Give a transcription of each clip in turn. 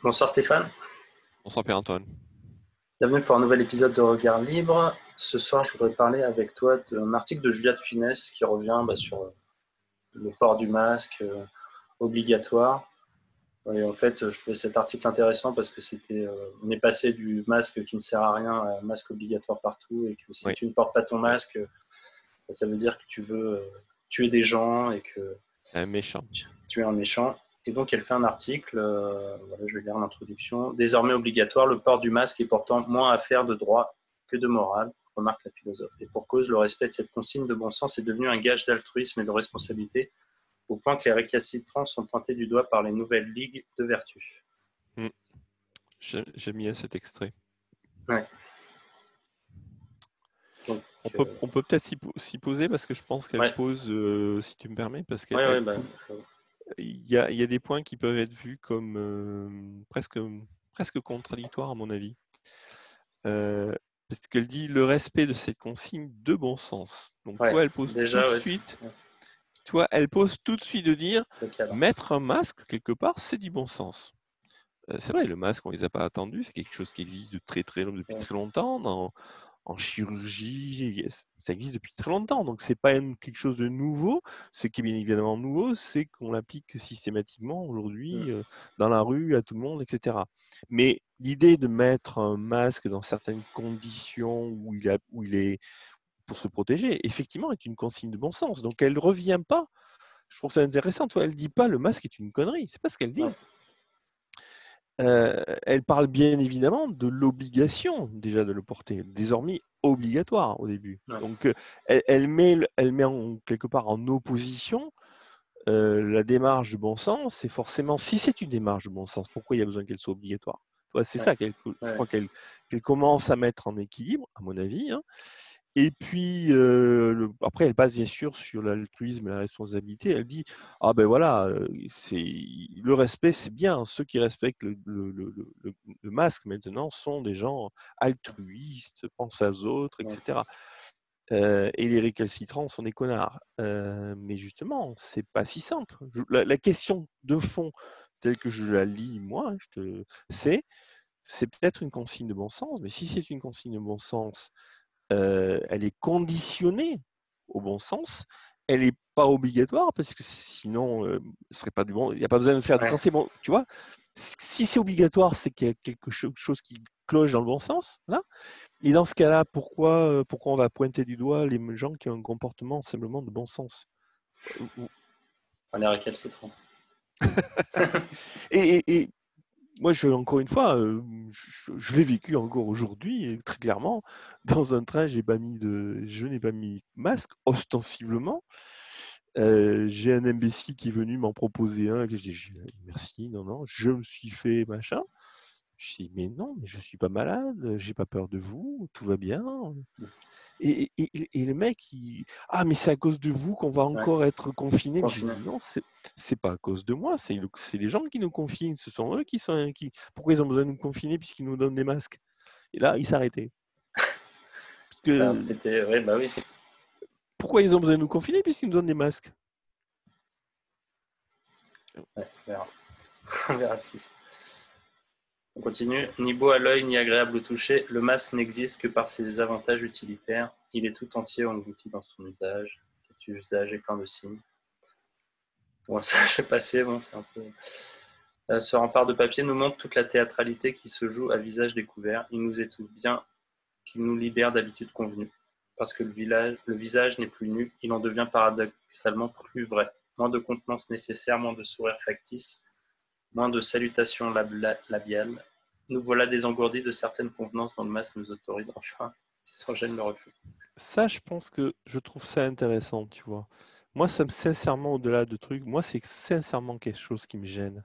Bonsoir Stéphane, Bonsoir Pierre-Antoine. bienvenue pour un nouvel épisode de Regard Libre. Ce soir, je voudrais parler avec toi d'un article de Julia de Funès qui revient sur le port du masque obligatoire. Et en fait, je trouvais cet article intéressant parce que on est passé du masque qui ne sert à rien à un masque obligatoire partout et que si Oui, tu ne portes pas ton masque, ça veut dire que tu veux tuer des gens et que un méchant. tu es un méchant. Et donc, elle fait un article, voilà, je vais lire l'introduction. Désormais obligatoire, le port du masque est pourtant moins affaire de droit que de morale, remarque la philosophe. Et pour cause, le respect de cette consigne de bon sens est devenu un gage d'altruisme et de responsabilité, au point que les récalcitrants sont pointés du doigt par les nouvelles ligues de vertu. Hmm. J'aime bien cet extrait. Ouais. Donc, On peut peut-être s'y poser parce que je pense qu'elle ouais, pose, si tu me permets, parce ouais, ouais, qu'elle bah, pose. Il y a des points qui peuvent être vus comme presque contradictoires à mon avis. Euh, Parce qu'elle dit le respect de cette consigne de bon sens. Donc ouais, toi, elle pose tout de déjà, ouais, suite. Toi, elle pose tout de suite de dire le cadre. mettre un masque quelque part, c'est du bon sens. C'est vrai, le masque, on les a pas attendus. C'est quelque chose qui existe depuis Ouais. très longtemps. En chirurgie, ça existe depuis très longtemps. Donc, c'est pas quelque chose de nouveau. Ce qui est bien évidemment nouveau, c'est qu'on l'applique systématiquement aujourd'hui dans la rue, à tout le monde, etc. Mais l'idée de mettre un masque dans certaines conditions où il est pour se protéger, effectivement, est une consigne de bon sens. Donc, elle ne revient pas. Je trouve ça intéressant. Toi, elle dit pas le masque est une connerie. C'est pas ce qu'elle Ouais. dit. Elle parle bien évidemment de l'obligation déjà de le porter, désormais obligatoire au début. Ouais. Donc elle met quelque part en opposition la démarche de bon sens. Et forcément, si c'est une démarche de bon sens, pourquoi il y a besoin qu'elle soit obligatoire? C'est Ouais. ça je Ouais. crois qu'elle commence à mettre en équilibre, à mon avis, hein. Et puis, après, elle passe bien sûr sur l'altruisme et la responsabilité. Elle dit, ah ben voilà, le respect, c'est bien. Ceux qui respectent le masque maintenant sont des gens altruistes, pensent aux autres, Ouais. etc. Et les récalcitrants sont des connards. Mais justement, c'est pas si simple. La question de fond, telle que je la lis, moi, c'est peut-être une consigne de bon sens, mais si c'est une consigne de bon sens, elle est conditionnée au bon sens. Elle n'est pas obligatoire parce que sinon, ce serait pas du bon. Il n'y a pas besoin de faire. Ouais. Quand c'est bon, tu vois, si c'est obligatoire, c'est qu'il y a quelque chose qui cloche dans le bon sens. Là. Et dans ce cas-là, pourquoi on va pointer du doigt les gens qui ont un comportement simplement de bon sens? On est récalcitrant. Et moi, encore une fois, je l'ai vécu encore aujourd'hui, et très clairement. Dans un train, je n'ai pas mis masque, ostensiblement. J'ai un imbécile qui est venu m'en proposer un, et j'ai dit merci, non, non, je me suis fait machin. Je dis mais non, mais je suis pas malade, j'ai pas peur de vous, tout va bien. Et le mec, ah mais c'est à cause de vous qu'on va Ouais. encore être confiné. Mais j'ai Confiné. dit non, c'est pas à cause de moi, c'est les gens qui nous confinent, ce sont eux qui. Pourquoi ils ont besoin de nous confiner puisqu'ils nous donnent des masques? Et là, il s'arrêtait. Parce Ça a que été, ouais, bah oui. pourquoi ils ont besoin de nous confiner puisqu'ils nous donnent des masques? Ouais, on verra. On verra ce qui se passe. On continue. Ni beau à l'œil, ni agréable au toucher, le masque n'existe que par ses avantages utilitaires. Il est tout entier englouti dans son usage. Cet usage est plein de signes. Bon, ça, je vais passer. Bon, c'est un peu. Ce rempart de papier nous montre toute la théâtralité qui se joue à visage découvert. Il nous étouffe bien qu'il nous libère d'habitudes convenues. Parce que le visage n'est plus nu, il en devient paradoxalement plus vrai. Moins de contenance nécessaire, moins de sourire factice, moins de salutations labiales. Nous voilà désengourdis de certaines convenances dont le masque nous autorise enfin, et sans gêne le refus. Ça, je pense que je trouve ça intéressant, tu vois. Moi, sincèrement, au-delà de trucs, moi, c'est sincèrement quelque chose qui me gêne.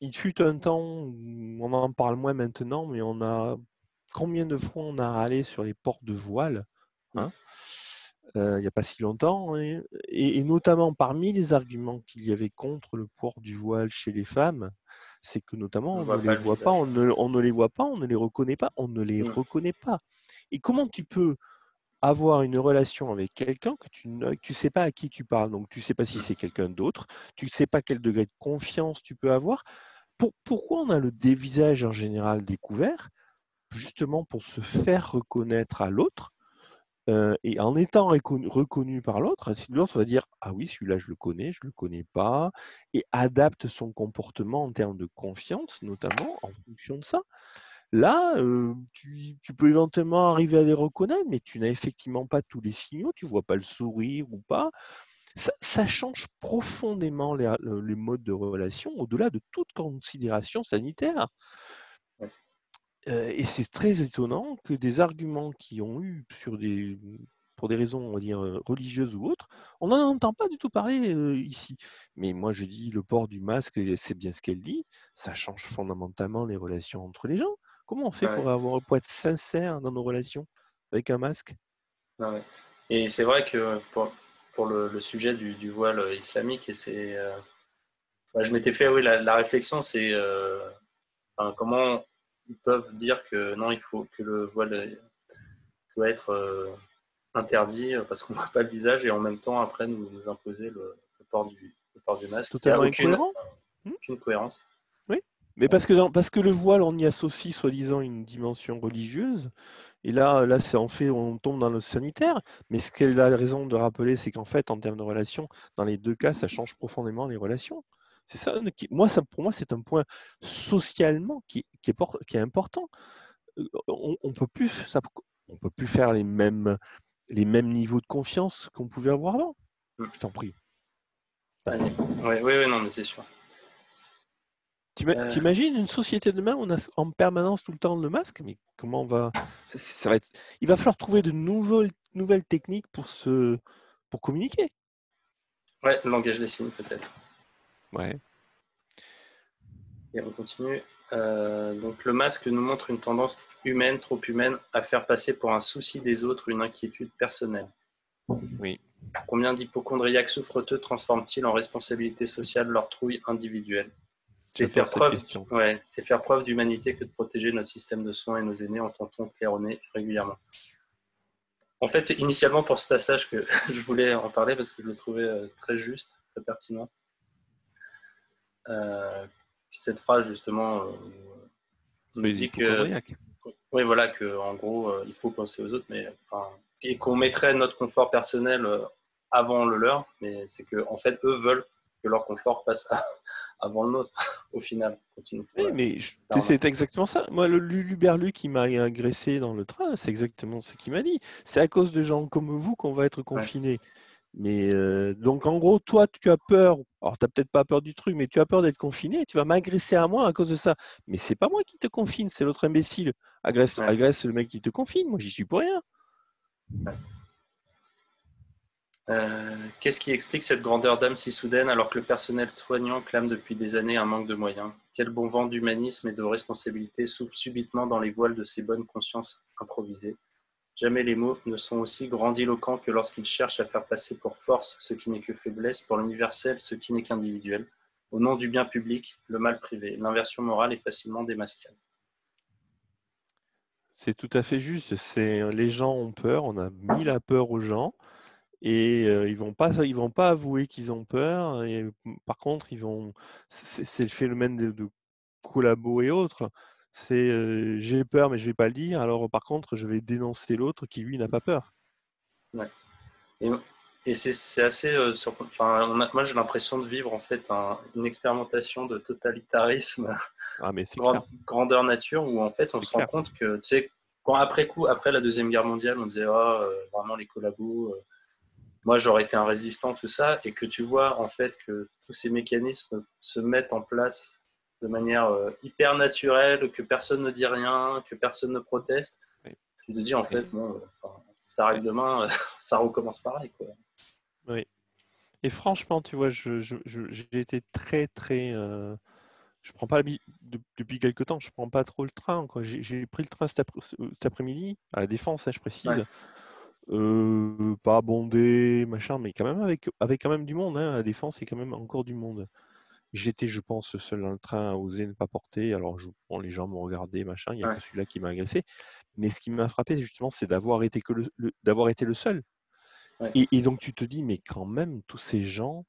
Il fut un temps où on en parle moins maintenant, mais combien de fois on a râlé sur les ports de voile, hein, il n'y a pas si longtemps, hein, et notamment parmi les arguments qu'il y avait contre le port du voile chez les femmes, c'est que On notamment ne on ne voit les pas le voit pas, visage. on ne les voit pas, on ne les reconnaît pas, on ne les reconnaît pas. Et comment tu peux avoir une relation avec quelqu'un que tu sais pas à qui tu parles, donc tu sais pas si c'est quelqu'un d'autre, tu sais pas quel degré de confiance tu peux avoir. Pourquoi on a le dévisage en général découvert? Justement pour se faire reconnaître à l'autre. Et en étant reconnu par l'autre, l'autre va dire ah oui, celui-là je le connais pas, et adapte son comportement en termes de confiance, notamment en fonction de ça. Là, tu peux éventuellement arriver à les reconnaître, mais tu n'as effectivement pas tous les signaux, tu vois pas le sourire ou pas. Ça change profondément les modes de relation, au-delà de toute considération sanitaire. Ouais. Et c'est très étonnant que des arguments qui ont eu pour des raisons, on va dire, religieuses ou autres, on n'en entend pas du tout parler ici. Mais moi, je dis, le port du masque, et c'est bien ce qu'elle dit, ça change fondamentalement les relations entre les gens. Comment on fait Ouais. pour être sincère dans nos relations avec un masque? Ouais. Et c'est vrai que pour le sujet du voile islamique, je m'étais fait la réflexion, c'est enfin, comment ils peuvent dire que non, il faut que le voile doit être interdit parce qu'on voit pas le visage et en même temps après nous imposer le port du C'est masque. Il n'y a totalement incohérent. Hmm. aucune cohérence. Oui, mais parce que le voile, on y associe soi-disant une dimension religieuse. Et là, c'est en fait, on tombe dans le sanitaire. Mais ce qu'elle a raison de rappeler, c'est qu'en fait, en termes de relations, dans les deux cas, ça change profondément les relations. C'est ça, pour moi, c'est un point socialement qui est important. On peut plus faire les mêmes niveaux de confiance qu'on pouvait avoir avant. Mm. Je t'en prie. Allez. Ouais, oui, oui, non, mais c'est sûr. Euh, T'imagines une société demain où on a en permanence tout le temps le masque, mais comment on va, ça va être, il va falloir trouver de nouvelles techniques pour communiquer. ouais, le langage des signes peut-être. Ouais. Et on continue. Donc le masque nous montre une tendance humaine, trop humaine, à faire passer pour un souci des autres une inquiétude personnelle. Oui. Combien d'hypocondriaques souffreteux transforment-ils en responsabilité sociale leur trouille individuelle? J'adore cette question. C'est faire preuve d'humanité que de protéger notre système de soins et nos aînés, entend-on claironner régulièrement. En fait, c'est initialement pour ce passage que je voulais en parler parce que je le trouvais très juste, très pertinent. Cette phrase, justement, nous Les dit que, hypochondriaques. oui, voilà, que en gros, il faut penser aux autres, mais enfin, et qu'on mettrait notre confort personnel avant le leur, mais c'est que en fait, eux veulent que leur confort passe avant le nôtre, au final, quand ils nous font Oui, mais c'est exactement ça. Moi, le Luluberlu qui m'a agressé dans le train, c'est exactement ce qu'il m'a dit. C'est à cause de gens comme vous qu'on va être Ouais, confinés. Mais donc en gros, toi, tu as peur. Alors, tu n'as peut-être pas peur du truc, mais tu as peur d'être confiné. Et tu vas m'agresser à moi à cause de ça. Mais c'est pas moi qui te confine, c'est l'autre imbécile. ouais, Agresse le mec qui te confine. Moi, j'y suis pour rien. ouais. Qu'est-ce qui explique cette grandeur d'âme si soudaine alors que le personnel soignant clame depuis des années un manque de moyens? Quel bon vent d'humanisme et de responsabilité souffle subitement dans les voiles de ces bonnes consciences improvisées? Jamais les mots ne sont aussi grandiloquents que lorsqu'ils cherchent à faire passer pour force ce qui n'est que faiblesse, pour l'universel ce qui n'est qu'individuel. Au nom du bien public, le mal privé. L'inversion morale est facilement démasquée. C'est tout à fait juste. Les gens ont peur. On a mis la peur aux gens. Et ils vont pas avouer qu'ils ont peur. Et par contre, c'est le phénomène de collabos et autres. C'est j'ai peur, mais je vais pas le dire. Alors par contre, je vais dénoncer l'autre qui lui n'a pas peur. Ouais. Et, et c'est assez enfin, moi j'ai l'impression de vivre en fait une expérimentation de totalitarisme Ah mais c'est clair, grandeur nature où en fait on c'est se rend clair. compte que tu sais quand après coup après la deuxième guerre mondiale on disait ah, vraiment les collabos moi j'aurais été un résistant tout ça et que tu vois en fait que tous ces mécanismes se mettent en place de manière hyper naturelle, que personne ne dit rien, que personne ne proteste, Oui, tu te dis en fait oui, bon enfin, ça arrive oui, demain ça recommence pareil quoi. oui. Et franchement, tu vois, j'ai été très, très. Je prends pas depuis quelque temps, je prends pas trop le train, quoi. J'ai pris le train cet après-midi, à la Défense, hein, je Ouais, précise. Pas bondé, machin, mais quand même avec quand même du monde, hein. À la Défense, c'est quand même encore du monde. J'étais, je pense, seul dans le train à oser ne pas porter. Alors, bon, les gens m'ont regardé, machin. Il n'y a ouais, que celui-là qui m'a agressé. Mais ce qui m'a frappé, justement, c'est d'avoir été d'avoir été le seul. ouais, Et donc, tu te dis, mais quand même, tous ces gens,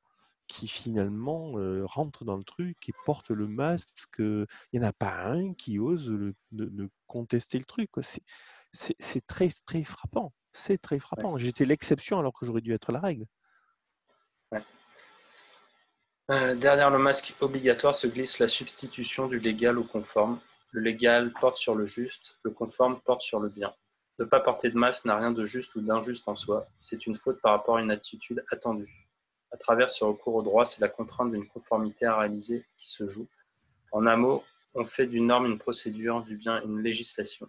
qui finalement rentrent dans le truc et portent le masque. Il n'y en a pas un qui ose de contester le truc, quoi. C'est très, très frappant. C'est très frappant. Ouais. J'étais l'exception alors que j'aurais dû être la règle. Ouais. Derrière le masque obligatoire se glisse la substitution du légal au conforme. Le légal porte sur le juste, le conforme porte sur le bien. Ne pas porter de masque n'a rien de juste ou d'injuste en soi, c'est une faute par rapport à une attitude attendue. À travers ce recours au droit, c'est la contrainte d'une conformité à réaliser qui se joue. En un mot, on fait d'une norme une procédure, du bien une législation.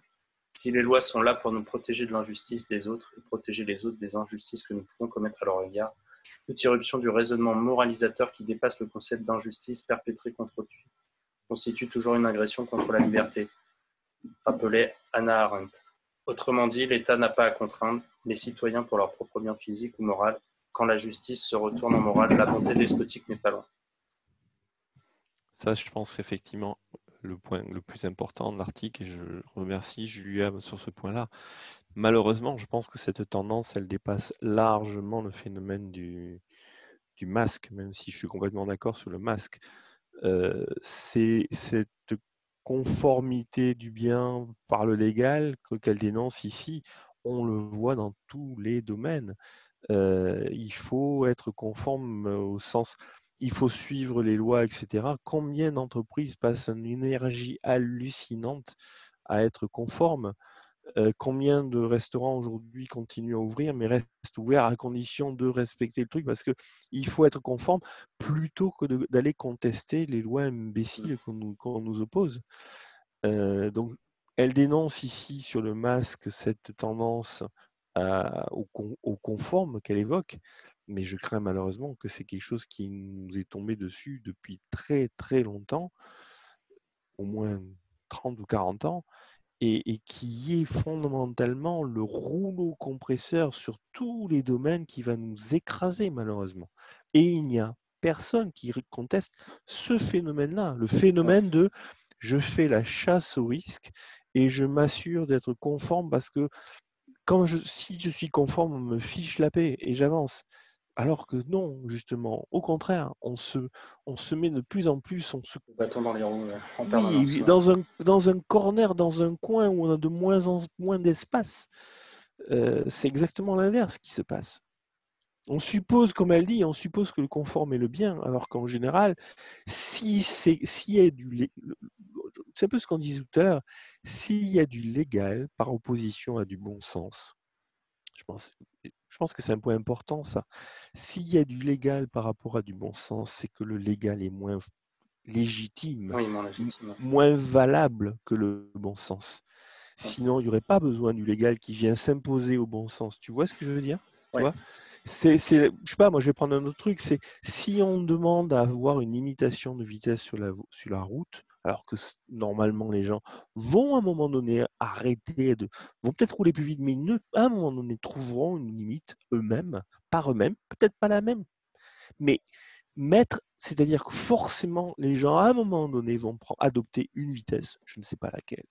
Si les lois sont là pour nous protéger de l'injustice des autres et protéger les autres des injustices que nous pouvons commettre à leur égard, toute irruption du raisonnement moralisateur qui dépasse le concept d'injustice perpétrée contre autrui constitue toujours une agression contre la liberté, rappelait Hannah Arendt. Autrement dit, l'État n'a pas à contraindre les citoyens pour leur propre bien physique ou moral. Quand la justice se retourne en morale, la bonté despotique n'est pas loin. Ça, je pense effectivement le point le plus important de l'article, et je remercie Julia sur ce point-là. Malheureusement, je pense que cette tendance, elle dépasse largement le phénomène du masque, même si je suis complètement d'accord sur le masque. C'est cette conformité du bien par le légal qu'elle dénonce ici, on le voit dans tous les domaines. Il faut être conforme au sens, il faut suivre les lois, etc. Combien d'entreprises passent une énergie hallucinante à être conformes? Combien de restaurants aujourd'hui continuent à ouvrir, mais restent ouverts à condition de respecter le truc, parce qu'il faut être conforme plutôt que d'aller contester les lois imbéciles qu'on nous oppose. Donc, elle dénonce ici sur le masque cette tendance au conforme qu'elle évoque, mais je crains malheureusement que c'est quelque chose qui nous est tombé dessus depuis très très longtemps, au moins 30 ou 40 ans, et qui est fondamentalement le rouleau compresseur sur tous les domaines qui va nous écraser malheureusement. Et il n'y a personne qui conteste ce phénomène-là, le phénomène de je fais la chasse au risque et je m'assure d'être conforme parce que si je suis conforme, on me fiche la paix et j'avance. Alors que non, justement, au contraire, on se met de plus en plus, Le bâton dans les roues en permanence. oui, dans un corner, dans un coin où on a de moins en moins d'espace. C'est exactement l'inverse qui se passe. On suppose, comme elle dit, on suppose que le conforme est le bien, alors qu'en général, s'il y a c'est un peu ce qu'on disait tout à l'heure, s'il y a du légal par opposition à du bon sens, je pense que c'est un point important ça. S'il y a du légal par rapport à du bon sens, c'est que le légal est moins légitime, Oui, moins légitime. moins valable que le bon sens. Sinon, il n'y aurait pas besoin du légal qui vient s'imposer au bon sens. Tu vois ce que je veux dire? Tu Oui. vois? Je sais pas, moi je vais prendre un autre truc, c'est si on demande à avoir une limitation de vitesse sur la route, alors que normalement les gens vont à un moment donné vont peut-être rouler plus vite, mais à un moment donné trouveront une limite eux-mêmes, par eux-mêmes, peut-être pas la même, mais c'est-à-dire que forcément les gens à un moment donné vont adopter une vitesse, je ne sais pas laquelle,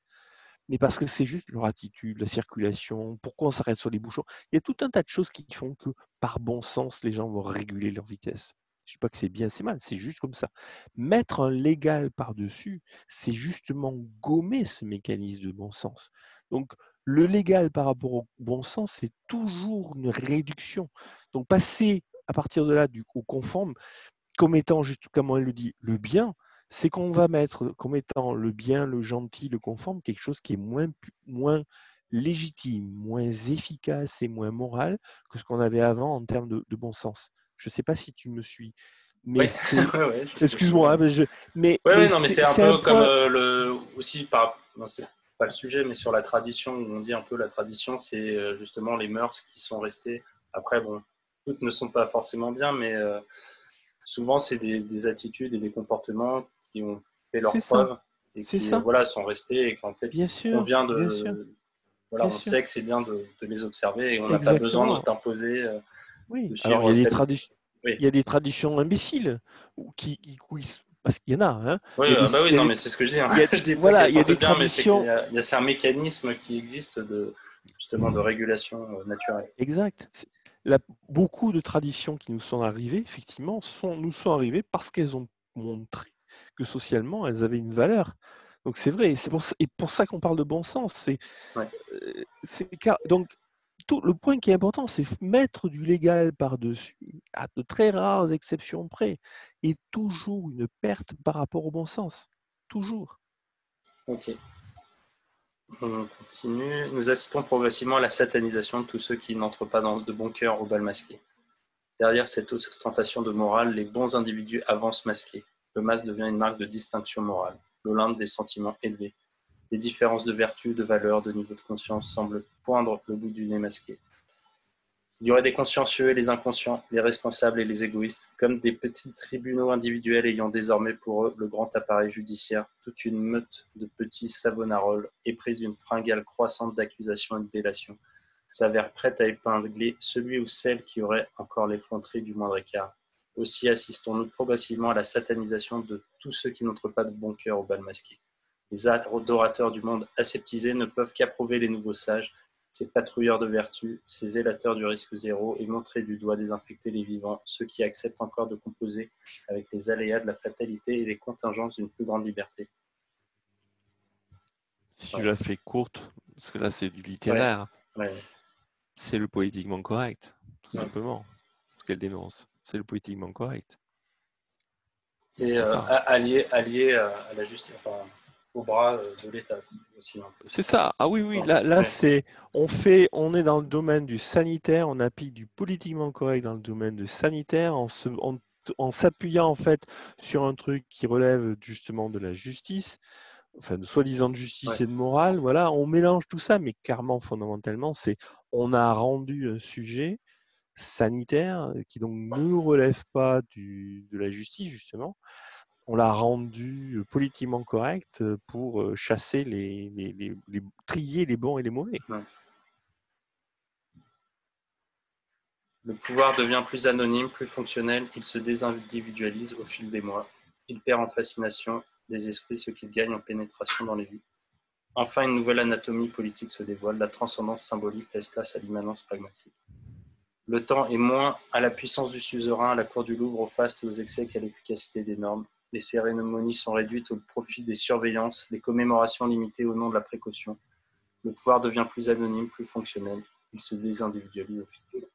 mais parce que c'est juste leur attitude, la circulation, pourquoi on s'arrête sur les bouchons. Il y a tout un tas de choses qui font que, par bon sens, les gens vont réguler leur vitesse. Je ne dis pas que c'est bien, c'est mal, c'est juste comme ça. Mettre un légal par-dessus, c'est justement gommer ce mécanisme de bon sens. Donc, le légal par rapport au bon sens, c'est toujours une réduction. Donc, passer à partir de là au conforme, comme étant, juste comme elle le dit, le bien, c'est qu'on va mettre comme étant le bien, le gentil, le conforme, quelque chose qui est moins légitime, moins efficace et moins moral que ce qu'on avait avant en termes de bon sens. Je ne sais pas si tu me suis, mais Oui, c'est... ouais, Excuse-moi, hein, ouais, non, mais c'est un c'est un peu comme point... aussi non, c'est pas le sujet, mais sur la tradition, où on dit un peu la tradition, c'est justement les mœurs qui sont restées. Après, bon, toutes ne sont pas forcément bien, mais souvent c'est des attitudes et des comportements qui ont fait C'est leur ça, preuve et c'est qui ça. voilà, sont restés et qu'en fait Bien il sûr, convient bien sûr, voilà, bien on sûr. sait que c'est bien de les observer et on n'a pas besoin Exactement. d'imposer, Oui. de Alors, suivre tel ou tel. Oui, il y a des traditions imbéciles parce qu'il y en a. Hein. oui, Il y a des, bah oui, il y a non, des- mais c'est ce que je dis. Hein. il y a, Je dis pas voilà, qu'elles il y sont a des toutes bien, mais c'est qu'il traditions y a c'est un mécanisme qui existe justement de régulation naturelle. exactes. beaucoup de traditions qui nous sont arrivées, effectivement, nous sont arrivées parce qu'elles ont montré que socialement, elles avaient une valeur. Donc c'est vrai, c'est pour ça qu'on parle de bon sens. Ouais. Donc, le point qui est important, c'est mettre du légal par-dessus, à de très rares exceptions près, est toujours une perte par rapport au bon sens. Toujours. Ok. On continue. Nous assistons progressivement à la satanisation de tous ceux qui n'entrent pas de bon cœur au bal masqué. Derrière cette ostentation de morale, les bons individus avancent masqués. Le masque devient une marque de distinction morale, l'Olympe des sentiments élevés. Les différences de vertu, de valeur, de niveau de conscience semblent poindre le bout du nez masqué. Il y aurait des consciencieux et les inconscients, les responsables et les égoïstes, comme des petits tribunaux individuels ayant désormais pour eux le grand appareil judiciaire, toute une meute de petits Savonaroles, éprise d'une fringale croissante d'accusations et de délations, s'avère prête à épingler celui ou celle qui aurait encore l'effronterie du moindre écart. Aussi assistons-nous progressivement à la satanisation de tous ceux qui n'entrent pas de bon cœur au bal masqué. Les adorateurs du monde aseptisé ne peuvent qu'approuver les nouveaux sages, ces patrouilleurs de vertu, ces zélateurs du risque zéro, et montrer du doigt désinfecter les vivants, ceux qui acceptent encore de composer avec les aléas de la fatalité et les contingences d'une plus grande liberté. Si je la fais courte, parce que là c'est du Ouais, littéraire, ouais, c'est le politiquement correct, tout ouais. simplement. Ce qu'elle dénonce, c'est le politiquement correct. Et C'est ça. allié à la justice, enfin, au bras de l'État aussi un peu. C'est ça. Ah oui, oui, Non, là ouais, c'est, on est dans le domaine du sanitaire, on applique du politiquement correct dans le domaine du sanitaire en s'appuyant en fait sur un truc qui relève justement de la justice, enfin de soi-disant de ouais, justice et de morale. Voilà, on mélange tout ça, mais clairement, fondamentalement, on a rendu un sujet sanitaire qui donc ne relève pas de la justice justement. On l'a rendu politiquement correct pour chasser trier les bons et les mauvais. ouais. Le pouvoir devient plus anonyme, plus fonctionnel, il se désindividualise au fil des mois. Il perd en fascination des esprits ce qu'il gagne en pénétration dans les vies. Enfin, une nouvelle anatomie politique se dévoile, la transcendance symbolique laisse place à l'immanence pragmatique. Le temps est moins à la puissance du suzerain, à la cour du Louvre, aux fastes et aux excès qu'à l'efficacité des normes. Les cérémonies sont réduites au profit des surveillances, les commémorations limitées au nom de la précaution. Le pouvoir devient plus anonyme, plus fonctionnel. Il se désindividualise au fil de l'eau.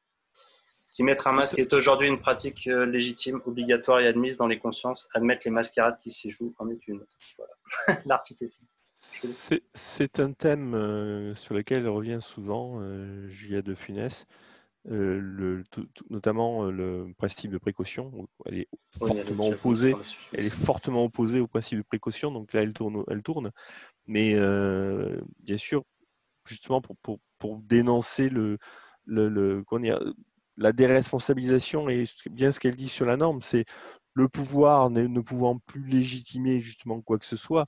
Si mettre un masque est aujourd'hui une pratique légitime, obligatoire et admise dans les consciences, admettre les mascarades qui s'y jouent en est une autre. Voilà. L'article est fini. C'est un thème sur lequel revient souvent Julia de Funès, notamment le principe de précaution. Elle est Oui, elle est fortement déjà venue opposée. sur le sujet Elle aussi. est fortement opposée au principe de précaution. Donc là, elle tourne. Mais bien sûr, justement pour dénoncer comment dire, la déresponsabilisation et bien ce qu'elle dit sur la norme, c'est le pouvoir ne pouvant plus légitimer justement quoi que ce soit,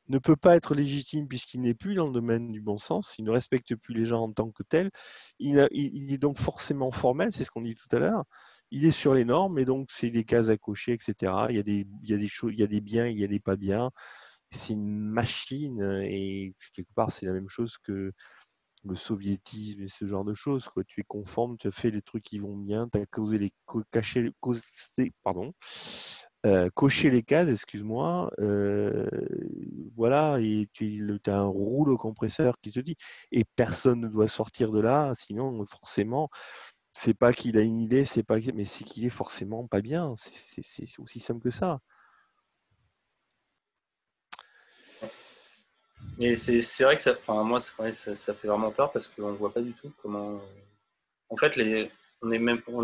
ne peut pas être légitime puisqu'il n'est plus dans le domaine du bon sens, il ne respecte plus les gens en tant que tels, il est donc forcément formel, c'est ce qu'on dit tout à l'heure, il est sur les normes et donc c'est des cases à cocher, etc. Il y a des choses, il y a des biens, il y a des pas biens, c'est une machine et quelque part c'est la même chose que le soviétisme et ce genre de choses, quoi. Tu es conforme, tu as fait les trucs qui vont bien, tu as coché les cases, excuse-moi, voilà, et tu as un rouleau compresseur qui te dit, et personne ne doit sortir de là, sinon forcément, c'est pas qu'il a une idée, mais c'est qu'il est forcément pas bien, c'est aussi simple que ça. Mais c'est vrai que ça, enfin, moi, vrai, ça fait vraiment peur parce qu'on ne voit pas du tout comment. En fait, on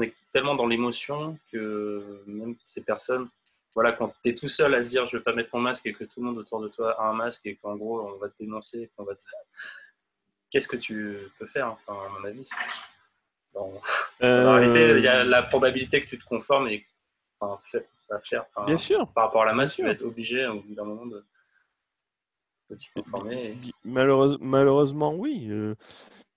est tellement dans l'émotion que même ces personnes, voilà, quand tu es tout seul à se dire je ne vais pas mettre mon masque et que tout le monde autour de toi a un masque et qu'en gros on va te dénoncer, qu'est-ce que tu peux faire, enfin, à mon avis. Dans, dans la réalité, il y a Euh, la probabilité que tu te conformes et enfin, Bien sûr, par rapport à la bien masse, tu vas sûr. être obligé au bout d'un moment de t'y conformer. Malheureusement, oui.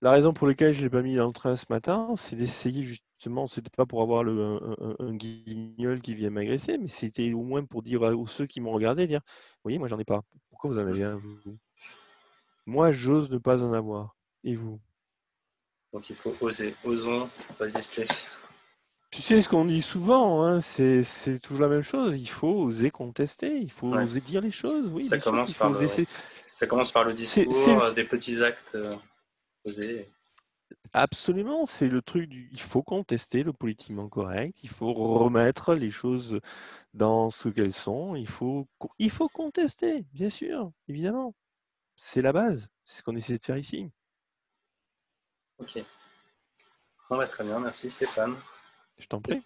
La raison pour laquelle je ne l'ai pas mis dans le train ce matin, c'est d'essayer justement, c'était pas pour avoir un guignol qui vient m'agresser, mais c'était au moins pour dire aux ceux qui m'ont regardé, dire, vous voyez, moi j'en ai pas. Pourquoi vous en avez un, vous? Moi, j'ose ne pas en avoir. Et vous? Donc il faut oser, osons résister. Tu sais ce qu'on dit souvent, hein, c'est toujours la même chose. Il faut oser contester, il faut Ouais. oser dire les choses. Oui, Ça bien sûr commence qu'il faut par le, oser. ouais. Ça commence par le C'est discours, des petits actes posés. absolument, c'est le truc il faut contester le politiquement correct, il faut remettre les choses dans ce qu'elles sont, il faut contester, bien sûr, évidemment. C'est la base, c'est ce qu'on essaie de faire ici. Ok. Bon, bah, très bien, merci Stéphane. Je t'en prie.